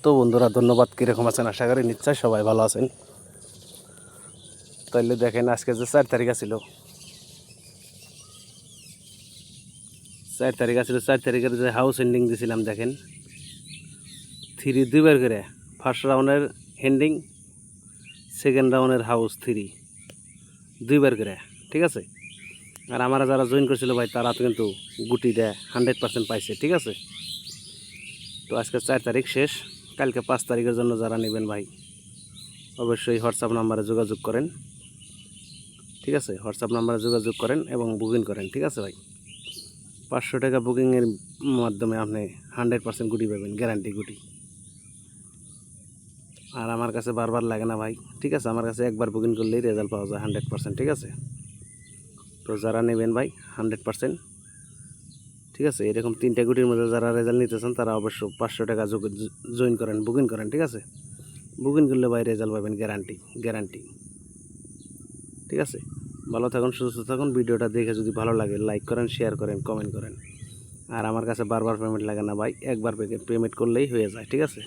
তো বন্ধুরা ধন্যবাদ। কীরকম আছেন? আশা করি নিশ্চয় সবাই ভালো আছেন। তাইলে দেখেন আজকে যে 4 তারিখ ছিল, 4 তারিখের যে হাউস হেন্ডিং দিয়েছিলাম দেখেন 2বার করে। ফার্স্ট রাউন্ডের হেন্ডিং, সেকেন্ড রাউন্ডের হাউস 2বার করে, ঠিক আছে। আর আমরা যারা জয়েন করছিল ভাই তারা তো কিন্তু গুটি দেয় 100% পাইছে, ঠিক আছে। তো আজকে 4 তারিখ শেষ, কালকে 5 তারিখের জন্য যারা নেবেন ভাই অবশ্যই হোয়াটসঅ্যাপ নাম্বারে যোগাযোগ করেন, ঠিক আছে। হোয়াটসঅ্যাপ নাম্বারে যোগাযোগ করেন এবং বুকিং করেন, ঠিক আছে ভাই। 500 টাকা বুকিংয়ের মাধ্যমে আপনি 100% গুটি পাবেন, গ্যারান্টি গুটি। আর আমার কাছে বারবার লাগে না ভাই, ঠিক আছে। আমার কাছে একবার বুকিং করলেই রেজাল্ট পাওয়া যায় 100%, ঠিক আছে। তো যারা নেবেন ভাই 100%, ঠিক আছে। এরকম 3টা গুটির মধ্যে যারা রেজাল্ট নিতে চান তারা অবশ্য 500 টাকা জয়েন করেন, বুকিং করেন, ঠিক আছে। বুকিং করলে ভাই রেজাল্ট পাবেন গ্যারান্টি, ঠিক আছে। ভালো থাকুন, সুস্থ থাকুন। ভিডিওটা দেখে যদি ভালো লাগে লাইক করেন, শেয়ার করেন, কমেন্ট করেন। আর আমার কাছে বারবার পেমেন্ট লাগে না ভাই, একবার পেমেন্ট করলেই হয়ে যায়, ঠিক আছে।